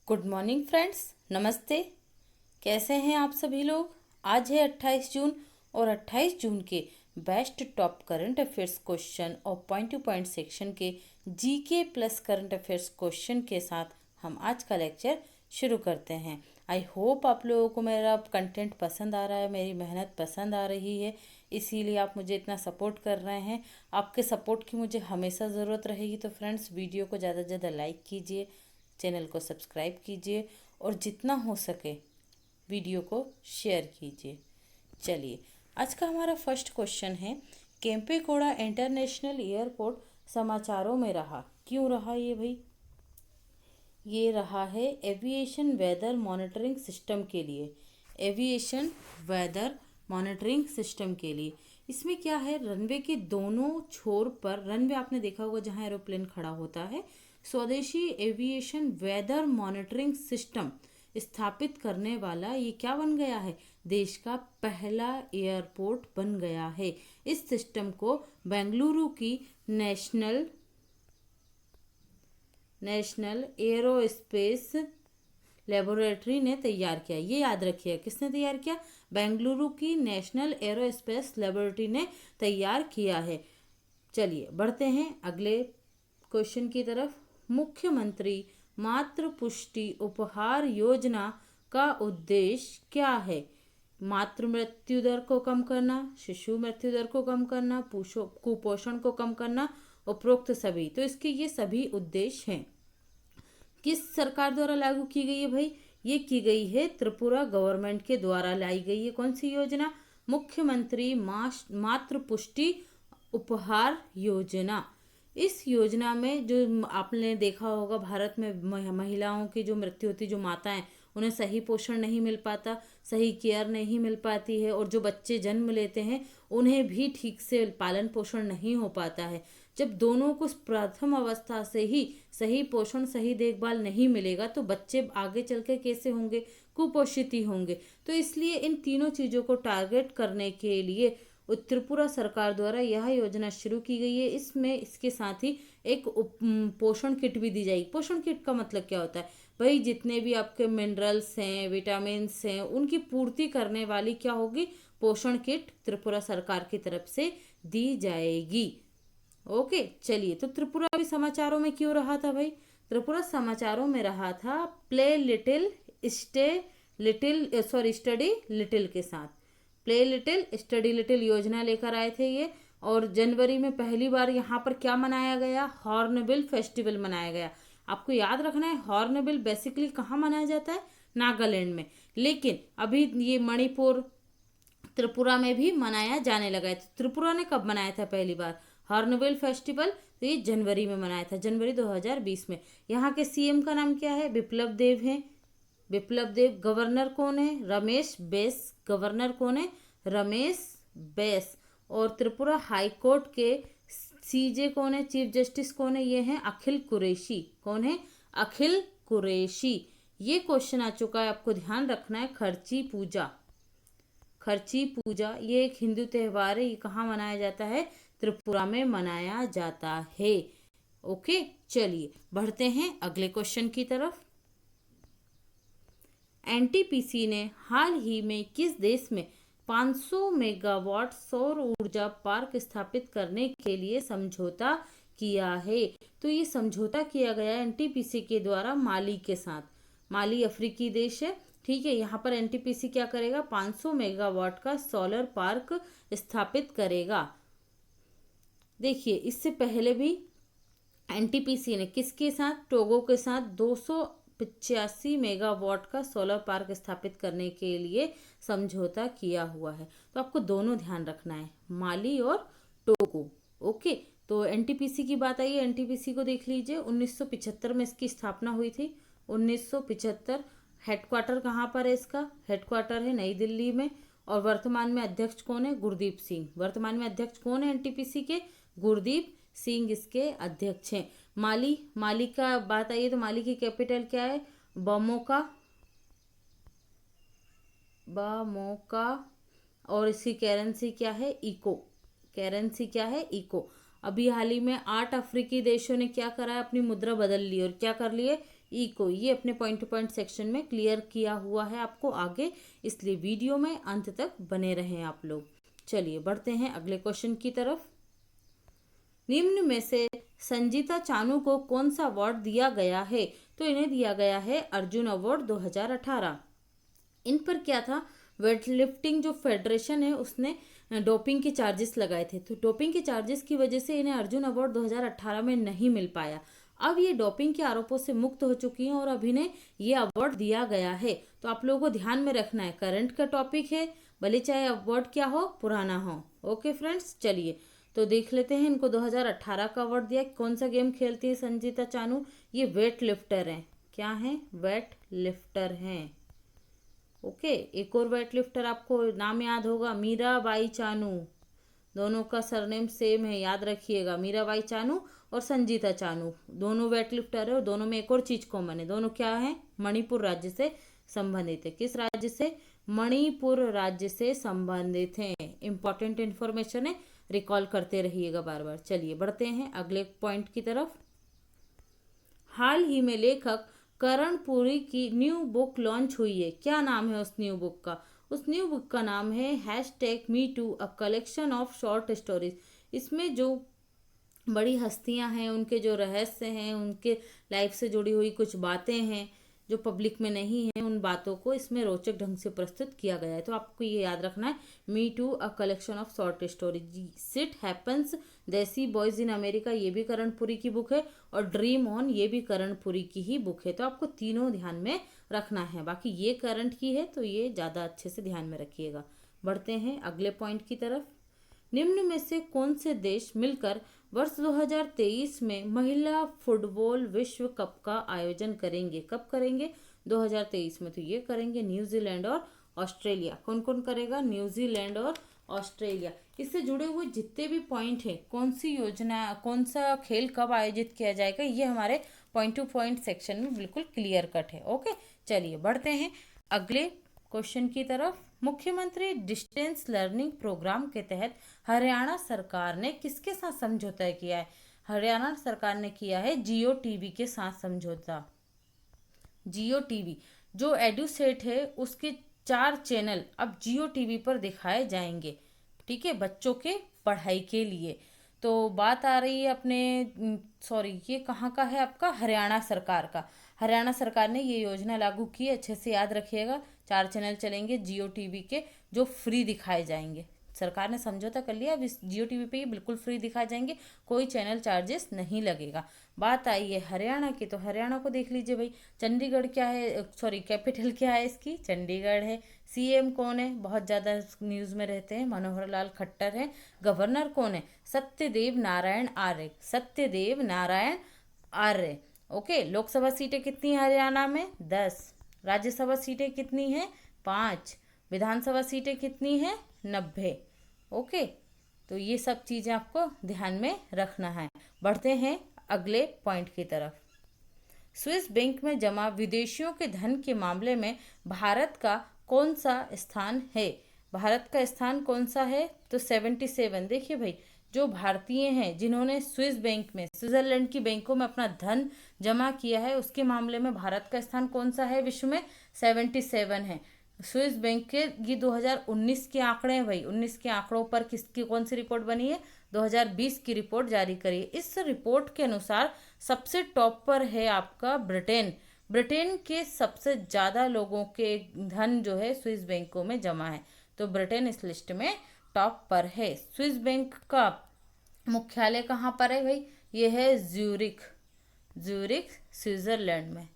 Good morning friends, नमस्ते। कैसे हैं आप सभी लोग। आज है 28 जून और 28 जून के best top current affairs question और पॉइंट टू पॉइंट सेक्शन के GK plus current affairs question के साथ हम आज का लेक्चर शुरू करते हैं। आई होप आप लोगों को मेरा कंटेंट पसंद आ रहा है, मेरी मेहनत पसंद आ रही है, इसीलिए आप मुझे इतना सपोर्ट कर रहे हैं। आपके सपोर्ट की मुझे हमेशा ज़रूरत रहेगी। तो फ्रेंड्स, वीडियो को ज़्यादा से ज़्यादा लाइक कीजिए, चैनल को सब्सक्राइब कीजिए और जितना हो सके वीडियो को शेयर कीजिए। चलिए, आज का हमारा फर्स्ट क्वेश्चन है, केम्पेगौड़ा इंटरनेशनल एयरपोर्ट समाचारों में रहा, क्यों रहा ये भाई। ये रहा है एविएशन वेदर मॉनिटरिंग सिस्टम के लिए। एविएशन वेदर मॉनिटरिंग सिस्टम के लिए इसमें क्या है, रनवे के दोनों छोर पर, रनवे आपने देखा होगा जहां एरोप्लेन खड़ा होता है, स्वदेशी एविएशन वेदर मॉनिटरिंग सिस्टम स्थापित करने वाला ये क्या बन गया है, देश का पहला एयरपोर्ट बन गया है। इस सिस्टम को बेंगलुरु की नेशनल एरोस्पेस लेबोरेटरी ने तैयार किया। ये याद रखिए, किसने तैयार किया, बेंगलुरु की नेशनल एरोस्पेस लेबोरेटरी ने तैयार किया है। चलिए बढ़ते हैं अगले क्वेश्चन की तरफ। मुख्यमंत्री मातृ पुष्टि उपहार योजना का उद्देश्य क्या है। मातृ मृत्यु दर को कम करना, शिशु मृत्यु दर को कम करना, कुपोषण को कम करना, उपरोक्त सभी। तो इसके ये सभी उद्देश्य हैं। किस सरकार द्वारा लागू की गई है भाई, ये की गई है त्रिपुरा गवर्नमेंट के द्वारा लाई गई है। कौन सी योजना, मुख्यमंत्री मातृ पुष्टि उपहार योजना। इस योजना में जो आपने देखा होगा, भारत में महिलाओं की जो मृत्यु होती, जो माताएं, उन्हें सही पोषण नहीं मिल पाता, सही केयर नहीं मिल पाती है, और जो बच्चे जन्म लेते हैं उन्हें भी ठीक से पालन पोषण नहीं हो पाता है। जब दोनों को प्रथम अवस्था से ही सही पोषण, सही देखभाल नहीं मिलेगा तो बच्चे आगे चल के कैसे होंगे, कुपोषित ही होंगे। तो इसलिए इन तीनों चीज़ों को टारगेट करने के लिए त्रिपुरा सरकार द्वारा यह योजना शुरू की गई है। इसमें इसके साथ ही एक पोषण किट भी दी जाएगी। पोषण किट का मतलब क्या होता है भाई, जितने भी आपके मिनरल्स हैं, विटामिन्स हैं, उनकी पूर्ति करने वाली क्या होगी, पोषण किट त्रिपुरा सरकार की तरफ से दी जाएगी। ओके, चलिए, तो त्रिपुरा भी समाचारों में क्यों रहा था भाई, त्रिपुरा समाचारों में रहा था play little stay little study little के साथ। प्ले लिटिल स्टडी लिटिल योजना लेकर आए थे ये, और जनवरी में पहली बार यहाँ पर क्या मनाया गया, हॉर्नबिल फेस्टिवल मनाया गया। आपको याद रखना है, हॉर्नबिल बेसिकली कहाँ मनाया जाता है, नागालैंड में, लेकिन अभी ये मणिपुर, त्रिपुरा में भी मनाया जाने लगा है। तो त्रिपुरा ने कब मनाया था पहली बार हॉर्नबिल फेस्टिवल, तो ये जनवरी में मनाया था, जनवरी 2020 में। यहाँ के सीएम का नाम क्या है, बिप्लब देव है। बिप्लब देव। गवर्नर कौन है, रमेश बैस। गवर्नर कौन है, रमेश बैस। और त्रिपुरा हाई कोर्ट के सीजे कौन है, चीफ जस्टिस कौन है, ये हैं अखिल कुरैशी। कौन है, अखिल कुरैशी। ये क्वेश्चन आ चुका है, आपको ध्यान रखना है। खर्ची पूजा, खर्ची पूजा ये एक हिंदू त्यौहार है। ये कहाँ मनाया जाता है, त्रिपुरा में मनाया जाता है। ओके, चलिए बढ़ते हैं अगले क्वेश्चन की तरफ। एनटीपीसी ने हाल ही में किस देश में 500 मेगावाट सौर ऊर्जा पार्क स्थापित करने के लिए समझौता किया है। तो ये समझौता किया गया एनटीपीसी के द्वारा माली के साथ। माली अफ्रीकी देश है, ठीक है। यहाँ पर एनटीपीसी क्या करेगा, 500 मेगावाट का सोलर पार्क स्थापित करेगा। देखिए, इससे पहले भी एनटीपीसी ने किसके साथ, टोगो के साथ 285 मेगावाट का सोलर पार्क स्थापित करने के लिए समझौता किया हुआ है। तो आपको दोनों ध्यान रखना है, माली और टोगो। ओके, तो एनटीपीसी की बात आई है, एनटीपीसी को देख लीजिए। 1975 में इसकी स्थापना हुई थी, 1975। हेडक्वार्टर कहाँ पर है इसका, हेडक्वार्टर है नई दिल्ली में। और वर्तमान में अध्यक्ष कौन है, गुरदीप सिंह। वर्तमान में अध्यक्ष कौन है एनटीपीसी के, गुरदीप सिंह इसके अध्यक्ष हैं। माली, माली का बात आई है तो माली की कैपिटल क्या है, बमोका, बामोका। और इसकी करेंसी क्या है, इको। करेंसी क्या है, इको। अभी हाल ही में 8 अफ्रीकी देशों ने क्या करा है, अपनी मुद्रा बदल ली और क्या कर लिए, इको, ये अपने पॉइंट टू पॉइंट सेक्शन में क्लियर किया हुआ है आपको आगे, इसलिए वीडियो में अंत तक बने रहें आप लोग। चलिए बढ़ते हैं अगले क्वेश्चन की तरफ। निम्न में से संजीता चानू को कौन सा अवार्ड दिया गया है? तो इन्हें दिया गया है अर्जुन अवार्ड 2018। इन पर क्या था, वेट लिफ्टिंग जो फेडरेशन है उसने डोपिंग के चार्जेस लगाए थे, तो डोपिंग के चार्जेस की वजह से इन्हें अर्जुन अवार्ड 2018 में नहीं मिल पाया। अब ये डोपिंग के आरोपों से मुक्त हो चुकी हैं और अब इन्हें ये अवार्ड दिया गया है। तो आप लोगों को ध्यान में रखना है, करंट का टॉपिक है, भले चाहे अवार्ड क्या हो, पुराना हो। ओके फ्रेंड्स, चलिए तो देख लेते हैं इनको 2018 का अवार्ड दिया। कौन सा गेम खेलती है संजीता चानू? ये वेट लिफ्टर हैं। क्या है? वेट लिफ्टर हैं। ओके, एक और वेट लिफ्टर आपको नाम याद होगा, मीराबाई चानू। दोनों का सरनेम सेम है, याद रखिएगा, मीराबाई चानू और संजीता चानू, दोनों वेट लिफ्टर है और दोनों में एक और चीज कॉमन है। दोनों क्या है? मणिपुर राज्य से संबंधित है। किस राज्य से? मणिपुर राज्य से संबंधित है। इंपॉर्टेंट इंफॉर्मेशन है, रिकॉल करते रहिएगा बार बार। चलिए बढ़ते हैं अगले पॉइंट की तरफ। हाल ही में लेखक करण पुरी की न्यू बुक लॉन्च हुई है। क्या नाम है उस न्यू बुक का? उस न्यू बुक का नाम है #MeToo, a collection of short stories. इसमें जो बड़ी हस्तियां हैं, उनके जो रहस्य हैं, उनके लाइफ से जुड़ी हुई कुछ बातें हैं जो पब्लिक में नहीं है, उन बातों को इसमें रोचक ढंग से प्रस्तुत किया गया है। तो आपको ये याद रखना है, me too a collection of short story. Shit happens, desi boys in America, ये भी करण पुरी की बुक है, और ड्रीम ऑन, ये भी करण पुरी की ही बुक है। तो आपको तीनों ध्यान में रखना है। बाकी ये करंट की है तो ये ज़्यादा अच्छे से ध्यान में रखिएगा। बढ़ते हैं अगले पॉइंट की तरफ। निम्न में से कौन से देश मिलकर वर्ष 2023 में महिला फुटबॉल विश्व कप का आयोजन करेंगे? कब करेंगे? 2023 में। तो ये करेंगे न्यूजीलैंड और ऑस्ट्रेलिया। कौन कौन करेगा? न्यूजीलैंड और ऑस्ट्रेलिया। इससे जुड़े हुए जितने भी पॉइंट है, कौन सी योजना, कौन सा खेल कब आयोजित किया जाएगा, ये हमारे पॉइंट टू पॉइंट सेक्शन में बिल्कुल क्लियर कट है। ओके, चलिए बढ़ते हैं अगले क्वेश्चन की तरफ। मुख्यमंत्री डिस्टेंस लर्निंग प्रोग्राम के तहत हरियाणा सरकार ने किसके साथ समझौता किया है? हरियाणा सरकार ने किया है जियो टीवी के साथ समझौता। जियो टीवी जो एडुसेट है, उसके 4 चैनल अब जियो टीवी पर दिखाए जाएंगे। ठीक है, बच्चों के पढ़ाई के लिए। तो बात आ रही है अपने सॉरी, ये कहाँ का है आपका? हरियाणा सरकार का। हरियाणा सरकार ने ये योजना लागू की है, अच्छे से याद रखिएगा। 4 चैनल चलेंगे जियो टीवी के, जो फ्री दिखाए जाएंगे। सरकार ने समझौता कर लिया, अब इस जियो टीवी पे ये बिल्कुल फ्री दिखाए जाएंगे, कोई चैनल चार्जेस नहीं लगेगा। बात आई है हरियाणा की, तो हरियाणा को देख लीजिए भाई। चंडीगढ़ क्या है, सॉरी कैपिटल क्या है इसकी? चंडीगढ़ है। सीएम कौन है? बहुत ज़्यादा न्यूज़ में रहते हैं, मनोहर लाल खट्टर है। गवर्नर कौन है? सत्यदेव नारायण आर्य। सत्यदेव नारायण आर्य। ओके, लोकसभा सीटें कितनी है हरियाणा में? 10। राज्यसभा सीटें कितनी हैं? 5। विधानसभा सीटें कितनी हैं? 90। ओके, तो ये सब चीज़ें आपको ध्यान में रखना है। बढ़ते हैं अगले पॉइंट की तरफ। स्विस बैंक में जमा विदेशियों के धन के मामले में भारत का कौन सा स्थान है? भारत का स्थान कौन सा है? तो 77। देखिए भाई, जो भारतीय हैं जिन्होंने स्विस बैंक में, स्विट्जरलैंड की बैंकों में अपना धन जमा किया है, उसके मामले में भारत का स्थान कौन सा है विश्व में? 77 है। स्विस बैंक के ये 2019 के आंकड़े हैं भाई। 19 के आंकड़ों पर किसकी कौन सी रिपोर्ट बनी है? 2020 की रिपोर्ट जारी करी है। इस रिपोर्ट के अनुसार सबसे टॉप पर है आपका ब्रिटेन। ब्रिटेन के सबसे ज़्यादा लोगों के धन जो है स्विस बैंकों में जमा है, तो ब्रिटेन इस लिस्ट में टॉप पर है। स्विस बैंक का मुख्यालय कहाँ पर है भाई? ये है ज्यूरिख। ज्यूरिख स्विट्जरलैंड में।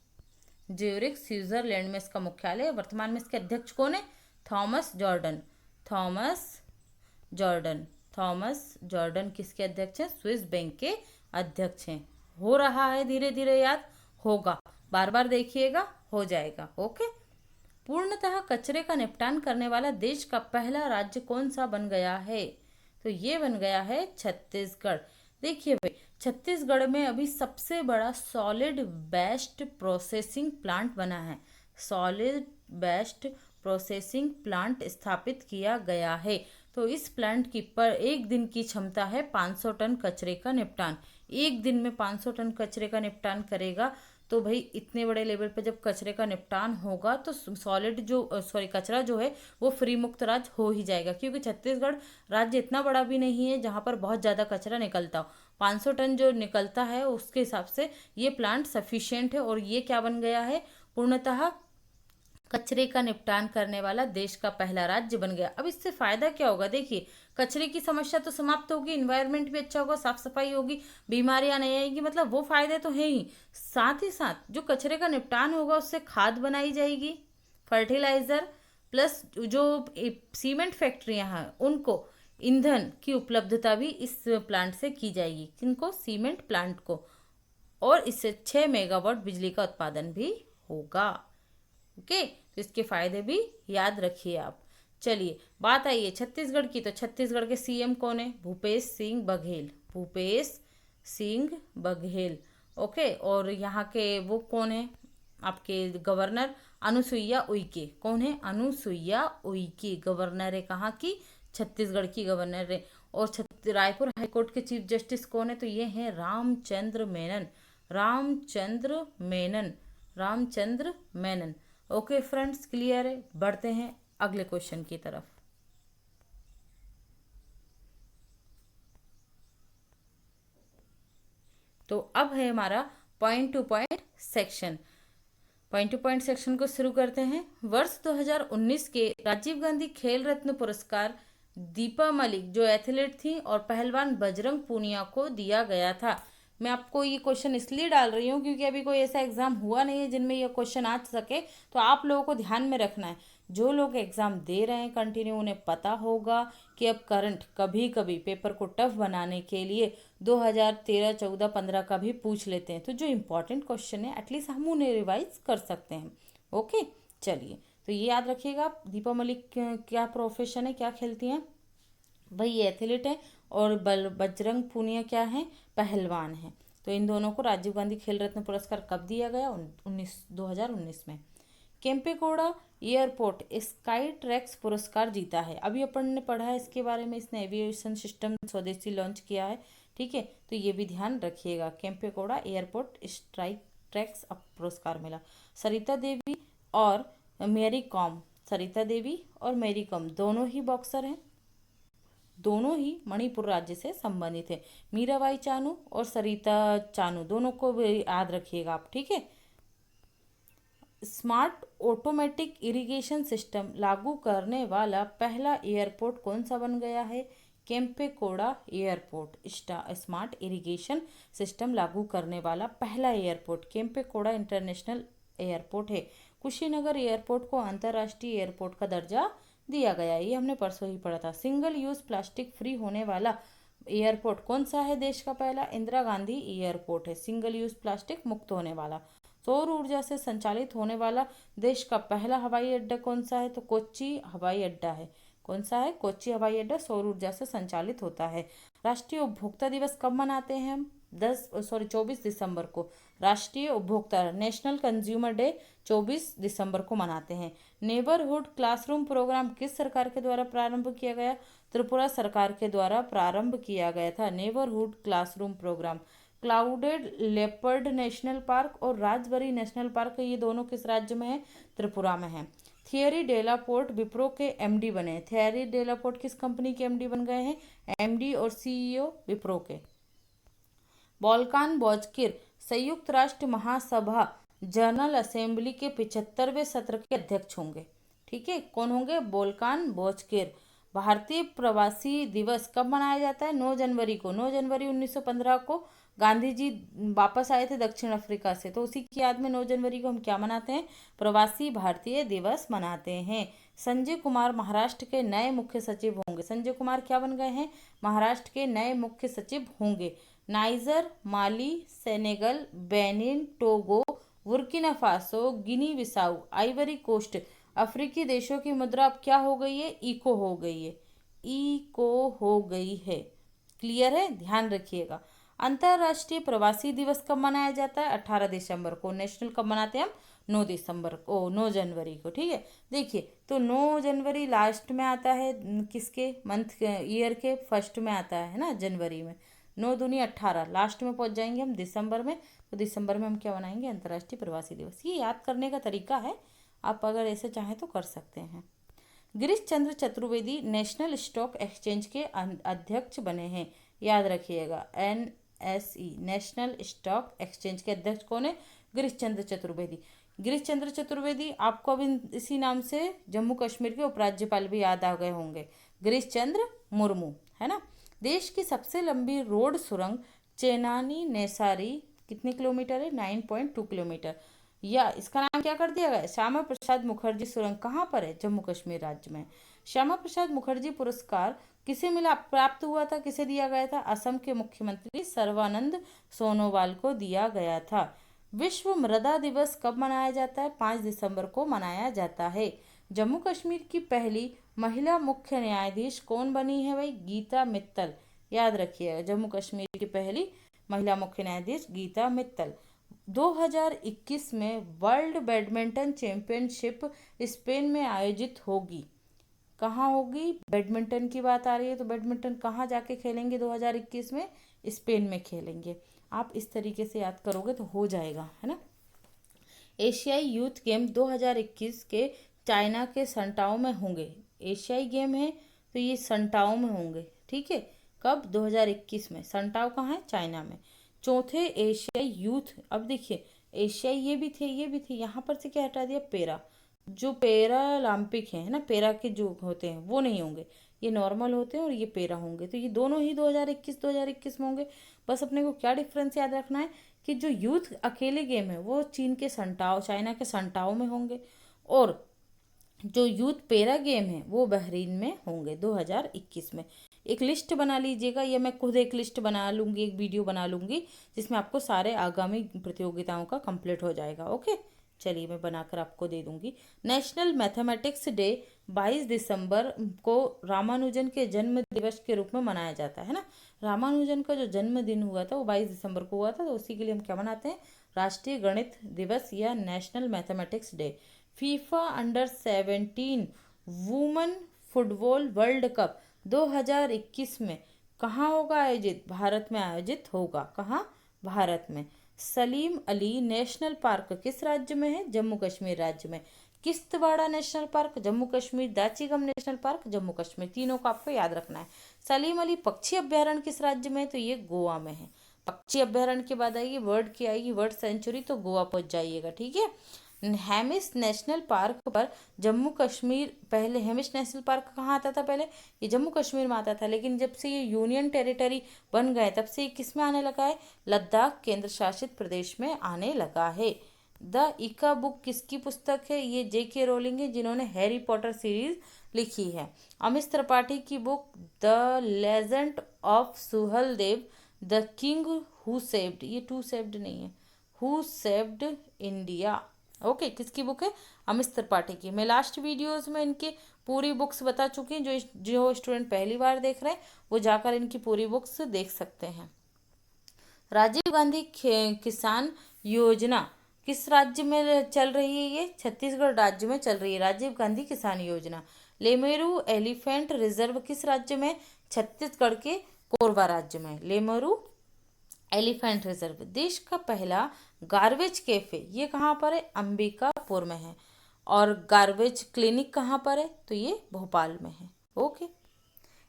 ज्यूरिख स्विट्जरलैंड में इसका मुख्यालय है। वर्तमान में इसके अध्यक्ष कौन है? Thomas Jordan. Thomas Jordan. Thomas Jordan किसके अध्यक्ष हैं? स्विस बैंक के अध्यक्ष हैं। हो रहा है धीरे धीरे, याद होगा, बार बार देखिएगा, हो जाएगा। ओके, पूर्णतः कचरे का निपटान करने वाला देश का पहला राज्य कौन सा बन गया है? तो ये बन गया है छत्तीसगढ़। देखिए भाई, छत्तीसगढ़ में अभी सबसे बड़ा सॉलिड वेस्ट प्रोसेसिंग प्लांट बना है। सॉलिड वेस्ट प्रोसेसिंग प्लांट स्थापित किया गया है। तो इस प्लांट की पर एक दिन की क्षमता है 500 टन कचरे का निपटान। एक दिन में 500 टन कचरे का निपटान करेगा, तो भाई इतने बड़े लेवल पे जब कचरे का निपटान होगा तो सॉलिड जो कचरा जो है वो फ्री मुक्त राज्य हो ही जाएगा, क्योंकि छत्तीसगढ़ राज्य इतना बड़ा भी नहीं है जहाँ पर बहुत ज़्यादा कचरा निकलता हो। 500 टन जो निकलता है उसके हिसाब से ये प्लांट सफिशिएंट है, और ये क्या बन गया है, पूर्णतः कचरे का निपटान करने वाला देश का पहला राज्य बन गया। अब इससे फायदा क्या होगा, देखिए कचरे की समस्या तो समाप्त होगी, इन्वायरमेंट भी अच्छा होगा, साफ सफाई होगी, बीमारियां नहीं आएगी, मतलब वो फायदे तो है ही। साथ ही साथ जो कचरे का निपटान होगा उससे खाद बनाई जाएगी, फर्टिलाइजर, प्लस जो सीमेंट फैक्ट्रियां हैं उनको ईंधन की उपलब्धता भी इस प्लांट से की जाएगी। किनको, सीमेंट प्लांट को। और इससे 6 मेगावाट बिजली का उत्पादन भी होगा। ओके, तो इसके फायदे भी याद रखिए आप। चलिए बात आई है छत्तीसगढ़ की, तो छत्तीसगढ़ के सीएम कौन है, भूपेश सिंह बघेल, भूपेश सिंह बघेल। ओके, और यहाँ के वो कौन है, आपके गवर्नर अनुसुईया उइके। कौन है, अनुसुईया उइके गवर्नर है, कहाँ की, छत्तीसगढ़ की गवर्नर है। और रायपुर हाईकोर्ट के चीफ जस्टिस कौन है, तो ये हैं Ramchandra Menon, Ramchandra Menon, Ramchandra Menon. Okay friends, clear है। बढ़ते हैं अगले क्वेश्चन की तरफ। तो अब है हमारा point two point section. Point two point section को शुरू करते हैं। वर्ष 2019 के राजीव गांधी खेल रत्न पुरस्कार दीपा मलिक जो एथलीट थी और पहलवान बजरंग पूनिया को दिया गया था। मैं आपको ये क्वेश्चन इसलिए डाल रही हूँ क्योंकि अभी कोई ऐसा एग्जाम हुआ नहीं है जिनमें ये क्वेश्चन आ सके, तो आप लोगों को ध्यान में रखना है। जो लोग एग्जाम दे रहे हैं कंटिन्यू, उन्हें पता होगा कि अब करंट कभी कभी पेपर को टफ बनाने के लिए 2013, 14, 15 का भी पूछ लेते हैं, तो जो इम्पोर्टेंट क्वेश्चन है एटलीस्ट हम उन्हें रिवाइज कर सकते हैं। ओके, चलिए तो ये याद रखिएगा। दीपा मलिक क्या प्रोफेशन है, क्या खेलती हैं, भाई ये एथलीट है, और बजरंग पूनिया क्या है, पहलवान है। तो इन दोनों को राजीव गांधी खेल रत्न पुरस्कार कब दिया गया, 2019 में। केम्पेगौड़ा एयरपोर्ट स्काई ट्रैक्स पुरस्कार जीता है। अभी अपन ने पढ़ा है इसके बारे में, इसने एविएशन सिस्टम स्वदेशी लॉन्च किया है, ठीक है, तो ये भी ध्यान रखिएगा। केम्पेगौड़ा एयरपोर्ट स्ट्राइक ट्रैक्स पुरस्कार मिला। सरिता देवी और मैरी कॉम, सरिता देवी और मैरी कॉम दोनों ही बॉक्सर हैं, दोनों ही मणिपुर राज्य से संबंधित है। मीराबाई चानू और सरिता चानू दोनों को भी याद रखिएगा आप, ठीक है। स्मार्ट ऑटोमेटिक इरिगेशन सिस्टम लागू करने वाला पहला एयरपोर्ट कौन सा बन गया है, Kempegowda airport. Smart irrigation system लागू करने वाला पहला एयरपोर्ट केम्पेगौड़ा इंटरनेशनल एयरपोर्ट है। कुशीनगर एयरपोर्ट को अंतर्राष्ट्रीय एयरपोर्ट का दर्जा दिया गया, ये हमने परसों ही पढ़ा था। सिंगल यूज प्लास्टिक फ्री होने वाला एयरपोर्ट कौन सा है देश का पहला, इंदिरा गांधी एयरपोर्ट है, सिंगल यूज प्लास्टिक मुक्त होने वाला। सौर ऊर्जा से संचालित होने वाला देश का पहला हवाई अड्डा कौन सा है, तो कोच्चि हवाई अड्डा है। कौन सा है, कोच्चि हवाई अड्डा सौर ऊर्जा से संचालित होता है। राष्ट्रीय उपभोक्ता दिवस कब मनाते हैं हम, 24 दिसंबर को। राष्ट्रीय उपभोक्ता नेशनल कंज्यूमर डे 24 दिसंबर को मनाते हैं। नेबरहुड क्लासरूम प्रोग्राम किस सरकार के द्वारा प्रारंभ किया गया, त्रिपुरा सरकार के द्वारा प्रारंभ किया गया था neighbourhood classroom programme. Clouded leopard national park और राजबरी नेशनल पार्क, ये दोनों किस राज्य में है, त्रिपुरा में है। थियरी डेलापोर्ट विप्रो के एमडी बने। थियरी डेलापोर्ट किस कंपनी के एमडी बन गए हैं, एमडी और सीईओ विप्रो के। वोल्कान बॉजकिर संयुक्त राष्ट्र महासभा जनरल असेंबली के 75वें सत्र के अध्यक्ष होंगे, ठीक है, कौन होंगे, वोल्कान बॉजकिर। भारतीय प्रवासी दिवस कब मनाया जाता है, 9 जनवरी को। 9 जनवरी 1915 को गांधी जी वापस आए थे दक्षिण अफ्रीका से, तो उसी की याद में 9 जनवरी को हम क्या मनाते हैं, प्रवासी भारतीय दिवस मनाते हैं। संजय कुमार महाराष्ट्र के नए मुख्य सचिव होंगे। संजय कुमार क्या बन गए हैं, महाराष्ट्र के नए मुख्य सचिव होंगे। Niger, Mali, Senegal, Benin, Togo, Burkina Faso, Guinea Bissau, Ivory Coast, अफ्रीकी देशों की मुद्रा अब क्या हो गई है, इको हो गई है, इको हो गई है। क्लियर है, ध्यान रखिएगा। अंतर्राष्ट्रीय प्रवासी दिवस कब मनाया जाता है, 18 दिसंबर को। नेशनल कब मनाते हैं हम, 9 दिसंबर को, 9 जनवरी को, ठीक है। देखिए तो 9 जनवरी लास्ट में आता है किसके, मंथ ईयर के फर्स्ट में आता है ना, जनवरी में। 9 दूनी 18, लास्ट में पहुंच जाएंगे हम दिसंबर में। तो दिसंबर में हम क्या बनाएंगे, अंतर्राष्ट्रीय प्रवासी दिवस। ये याद करने का तरीका है, आप अगर ऐसे चाहें तो कर सकते हैं। Girish Chandra Chaturvedi national stock exchange के अध्यक्ष बने हैं, याद रखिएगा। NSE नेशनल स्टॉक एक्सचेंज के अध्यक्ष कौन है, गिरीश चंद्र चतुर्वेदी। गिरीश चंद्र चतुर्वेदी, आपको अब इसी नाम से जम्मू कश्मीर के उपराज्यपाल भी याद आ गए होंगे, गिरीश चंद्र मुर्मू, है ना। देश की सबसे लंबी रोड सुरंग चेनानी नेसारी कितने किलोमीटर है, 9.2 किलोमीटर। या इसका नाम क्या कर दिया गया, श्यामा प्रसाद मुखर्जी सुरंग। कहाँ पर है, जम्मू कश्मीर राज्य में। श्यामा प्रसाद मुखर्जी पुरस्कार किसे मिला, प्राप्त हुआ था, किसे दिया गया था, असम के मुख्यमंत्री सर्बानंद सोनोवाल को दिया गया था। विश्व मृदा दिवस कब मनाया जाता है, 5 दिसंबर को मनाया जाता है। जम्मू कश्मीर की पहली महिला मुख्य न्यायाधीश कौन बनी है भाई, गीता मित्तल, याद रखिएगा। जम्मू कश्मीर की पहली महिला मुख्य न्यायाधीश गीता मित्तल। 2021 में वर्ल्ड बैडमिंटन चैंपियनशिप स्पेन में आयोजित होगी। कहाँ होगी, बैडमिंटन की बात आ रही है तो बैडमिंटन कहाँ जाके खेलेंगे 2021 में, स्पेन में खेलेंगे। आप इस तरीके से याद करोगे तो हो जाएगा, है ना। एशियाई यूथ गेम 2021 के चाइना के संटाओ में होंगे। एशियाई गेम है तो ये संटाओ में होंगे, ठीक है। कब, 2021 में। संटाओ कहाँ है, चाइना में। चौथे एशियाई यूथ, अब देखिए एशियाई ये भी थे, यहाँ पर से क्या हटा दिया, पैरा। जो पैरा ओलंपिक है ना, पैरा के जो होते हैं वो नहीं होंगे, ये नॉर्मल होते हैं और ये पैरा होंगे। तो ये दोनों ही 2021 में होंगे। बस अपने को क्या डिफरेंस याद रखना है कि जो यूथ अकेले गेम है वो चीन के संटाओ, चाइना के संटाओ में होंगे, और जो यूथ पैरा गेम है वो बहरीन में होंगे 2021 में। एक लिस्ट बना लीजिएगा, या मैं खुद एक लिस्ट बना लूँगी, एक वीडियो बना लूँगी जिसमें आपको सारे आगामी प्रतियोगिताओं का कंप्लीट हो जाएगा। ओके, चलिए मैं बनाकर आपको दे दूँगी। नेशनल मैथमेटिक्स डे 22 दिसंबर को रामानुजन के जन्म दिवस के रूप में मनाया जाता है ना। रामानुजन का जो जन्मदिन हुआ था वो 22 दिसंबर को हुआ था, तो उसी के लिए हम क्या मनाते हैं, राष्ट्रीय गणित दिवस या national mathematics day. FIFA under-17 women football world cup 2021 में कहाँ होगा आयोजित, भारत में आयोजित होगा। कहाँ, भारत में। सलीम अली नेशनल पार्क किस राज्य में है, जम्मू कश्मीर राज्य में। Kishtwara national park Jammu Kashmir, Dachigam national park Jammu Kashmir, तीनों को आपको याद रखना है। सलीम अली पक्षी अभ्यारण्य किस राज्य में है, तो ये गोवा में है। पक्षी अभ्यारण्य के बाद आएगी वर्ड की, आएगी वर्ड सेंचुरी, तो गोवा पहुंच जाइएगा, ठीक है। हेमिस नेशनल पार्क पर जम्मू कश्मीर, पहले हेमिस नेशनल पार्क कहाँ आता था, पहले ये जम्मू कश्मीर में आता था, लेकिन जब से ये यूनियन टेरिटरी बन गए तब से ये किस में आने लगा है, लद्दाख केंद्र शासित प्रदेश में आने लगा है। द इका बुक किसकी पुस्तक है, ये J.K. रोलिंग है जिन्होंने हैरी पॉटर सीरीज लिखी है। अमित त्रिपाठी की book the legend of Suheldev the king who saved, ये टू सेव्ड नहीं है, हु सेव्ड इंडिया। ओके, किसकी बुक है, अमित त्रिपाठी की। मैं लास्ट वीडियोस में इनके पूरी बुक्स बता चुकी हूँ, जो स्टूडेंट पहली बार देख रहे हैं वो जाकर इनकी पूरी बुक्स देख सकते हैं। राजीव गांधी किसान योजना किस राज्य में चल रही है, ये छत्तीसगढ़ राज्य में चल रही है, राजीव गांधी किसान योजना। लेमेरू एलिफेंट रिजर्व किस राज्य में, छत्तीसगढ़ के कोरबा राज्य में, लेमेरू एलिफेंट रिजर्व। देश का पहला गार्बेज कैफे ये कहाँ पर है, अंबिकापुर में है। और गार्बेज क्लिनिक कहाँ पर है, तो ये भोपाल में है। Okay,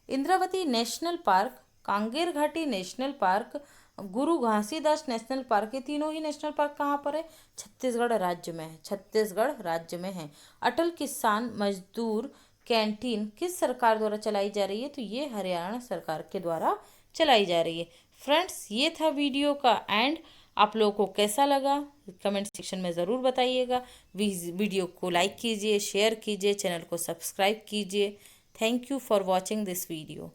Indravati national park, Kanger घाटी नेशनल पार्क, गुरु घासीदास नेशनल पार्क, ये तीनों ही नेशनल पार्क कहाँ पर है, छत्तीसगढ़ राज्य में है, छत्तीसगढ़ राज्य में है। अटल किसान मजदूर कैंटीन किस सरकार द्वारा चलाई जा रही है, तो ये हरियाणा सरकार के द्वारा चलाई जा रही है। फ्रेंड्स, ये था वीडियो का एंड। आप लोगों को कैसा लगा कमेंट सेक्शन में ज़रूर बताइएगा। वीडियो को लाइक कीजिए, शेयर कीजिए, चैनल को सब्सक्राइब कीजिए। Thank you for watching this video.